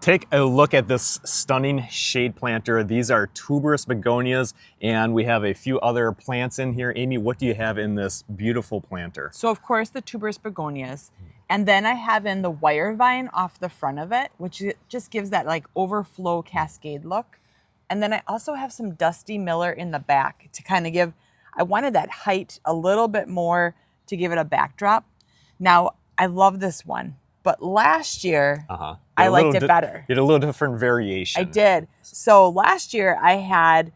Take a look at this stunning shade planter. These are Tuberous Begonias, and we have a few other plants in here. Amy, what do you have in this beautiful planter? So of course the Tuberous Begonias, and then I have in the wire vine off the front of it, which just gives that like overflow cascade look. And then I also have some Dusty Miller in the back to kind of give, I wanted that height a little bit more to give it a backdrop. Now I love this one, but last year I liked it better. You had a little different variation. I did. So last year I had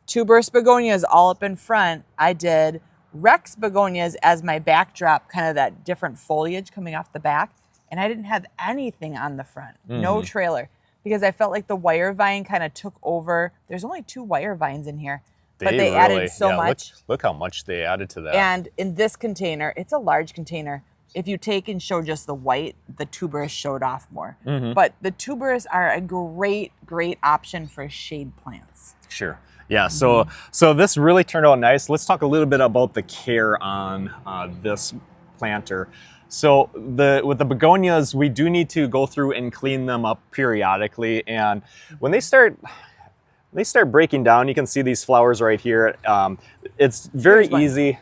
Tuberous Begonias all up in front. I did Rex Begonias as my backdrop, kind of that different foliage coming off the back. And I didn't have anything on the front, no trailer, because I felt like the wire vine kind of took over. There's only 2 wire vines in here, but they really added so much. Look how much they added to that. And in this container, it's a large container. If you take and show just the white, the tuberous showed off more. But the tuberous are a great, great option for shade plants. Sure. Yeah, so this really turned out nice. Let's talk a little bit about the care on this planter. So with the begonias, we do need to go through and clean them up periodically. And when they start breaking down, you can see these flowers right here. It's very easy.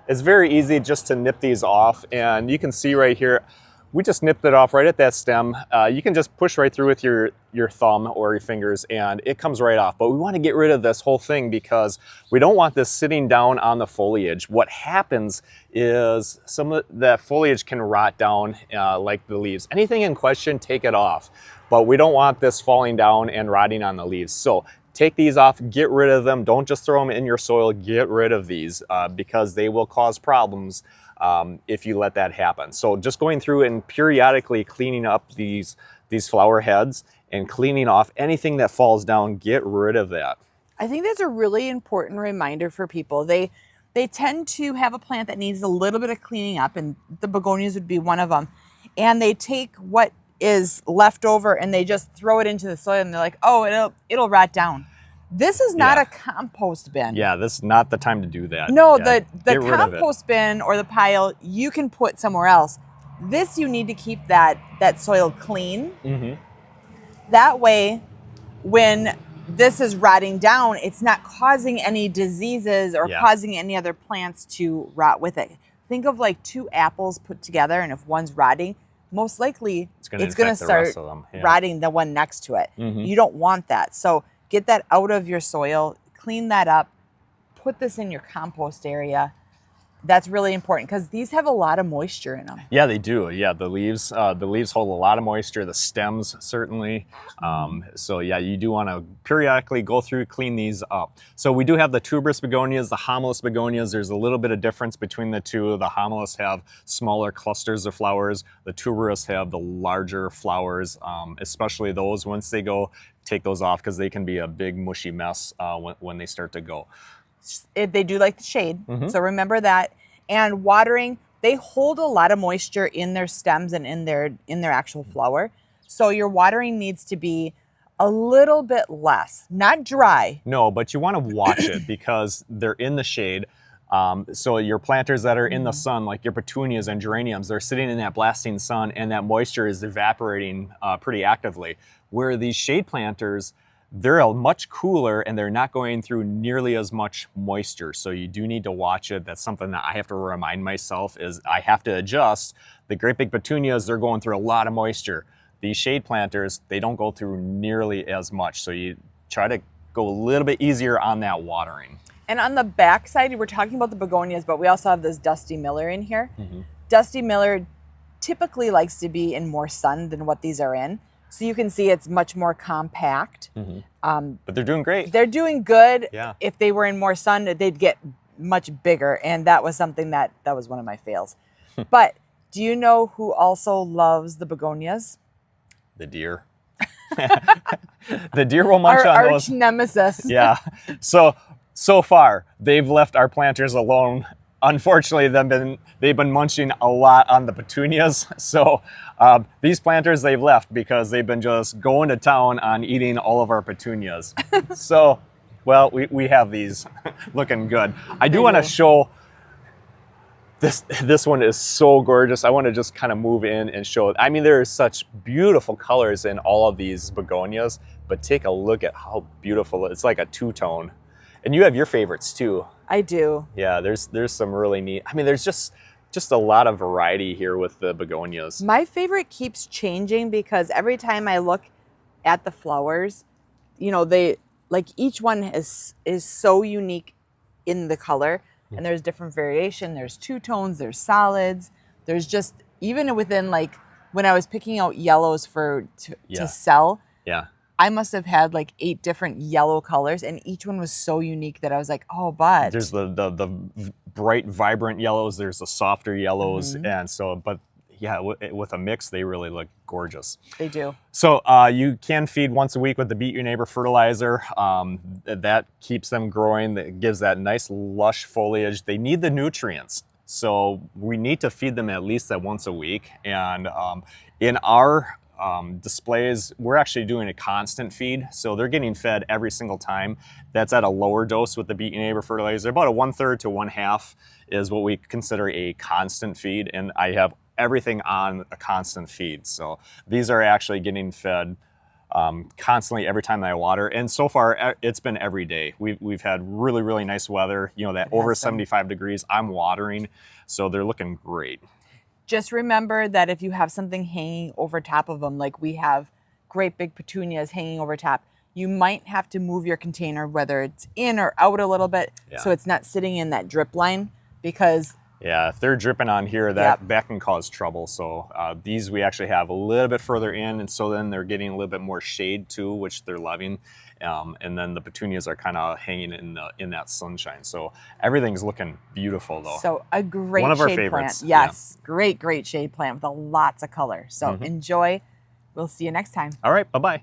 It's very easy just to nip these off, and you can see right here, we just nipped it off right at that stem. You can just push right through with your thumb or your fingers and it comes right off. But we want to get rid of this whole thing because we don't want this sitting down on the foliage. What happens is some of that foliage can rot down like the leaves. Anything in question, take it off. But we don't want this falling down and rotting on the leaves. So take these off, get rid of them. Don't just throw them in your soil, get rid of these because they will cause problems if you let that happen. So just going through and periodically cleaning up these flower heads and cleaning off anything that falls down, get rid of that. I think that's a really important reminder for people. They tend to have a plant that needs a little bit of cleaning up, and the begonias would be one of them. And they take what is left over and they just throw it into the soil and they're like, oh, it'll rot down. This is not a compost bin. Yeah, this is not the time to do that. No, the compost bin or the pile you can put somewhere else. This you need to keep that soil clean. That way, when this is rotting down, it's not causing any diseases or causing any other plants to rot with it. Think of like 2 apples put together, and if one's rotting, most likely it's going to start rotting the one next to it. You don't want that. So get that out of your soil, clean that up, put this in your compost area. That's really important because these have a lot of moisture in them. Yeah, they do. Yeah, the leaves hold a lot of moisture, the stems certainly. So yeah, you do want to periodically go through, clean these up. So we do have the Tuberous Begonias, the Homilus Begonias. There's a little bit of difference between the two. The Homilus have smaller clusters of flowers. The Tuberous have the larger flowers, especially those. Once they go, take those off because they can be a big mushy mess when they start to go. They do like the shade, so remember that. And watering, they hold a lot of moisture in their stems and in their actual flower. So your watering needs to be a little bit less, not dry. No, but you want to watch it because they're in the shade. So your planters that are in the sun, like your petunias and geraniums, they're sitting in that blasting sun and that moisture is evaporating pretty actively. Where these shade planters, they're much cooler and they're not going through nearly as much moisture. So you do need to watch it. That's something that I have to remind myself is I have to adjust. The great big petunias, they're going through a lot of moisture. These shade planters, they don't go through nearly as much. So you try to go a little bit easier on that watering. And on the back side, we're talking about the begonias, but we also have this Dusty Miller in here. Dusty Miller typically likes to be in more sun than what these are in. So you can see it's much more compact. But they're doing great. They're doing good. Yeah. If they were in more sun, they'd get much bigger. And that was something that was one of my fails. But do you know who also loves the begonias? The deer. The deer will munch on those. Arch nemesis. Yeah. So far, they've left our planters alone. Unfortunately, they've been munching a lot on the petunias. So these planters they've left because they've been just going to town on eating all of our petunias. So, well, we have these looking good. I do want to show This one is so gorgeous. I want to just kind of move in and show it. I mean, there are such beautiful colors in all of these begonias, but take a look at how beautiful it's like a two-tone. And you have your favorites too. I do. Yeah, there's some really neat. I mean, there's just a lot of variety here with the begonias. My favorite keeps changing because every time I look at the flowers, you know, they like each one is so unique in the color. And there's different variation. There's two tones, there's solids. There's just, even within like when I was picking out yellows to sell, yeah, I must have had like 8 different yellow colors, and each one was so unique that I was like, oh, but there's the bright, vibrant yellows. There's the softer yellows, and so, but yeah, with a mix, they really look gorgeous. They do. So you can feed once a week with the Beat Your Neighbor fertilizer. That keeps them growing. That gives that nice lush foliage. They need the nutrients. So we need to feed them at least that once a week. And in our displays, we're actually doing a constant feed. So they're getting fed every single time. That's at a lower dose with the Beat Your Neighbor fertilizer. About a 1/3 to 1/2 is what we consider a constant feed. And I have everything on a constant feed. So these are actually getting fed constantly every time that I water. And so far, it's been every day. We've had really, really nice weather, you know, that over 75 degrees, I'm watering. So they're looking great. Just remember that if you have something hanging over top of them, like we have great big petunias hanging over top, you might have to move your container, whether it's in or out a little bit, so it's not sitting in that drip line, because yeah, if they're dripping on here, that can cause trouble. So these we actually have a little bit further in, and so then they're getting a little bit more shade too, which they're loving. And then the petunias are kind of hanging in that sunshine. So everything's looking beautiful though. So a great one of our shade favorites. Plant. Yes, great shade plant with lots of color. So enjoy. We'll see you next time. All right, bye-bye.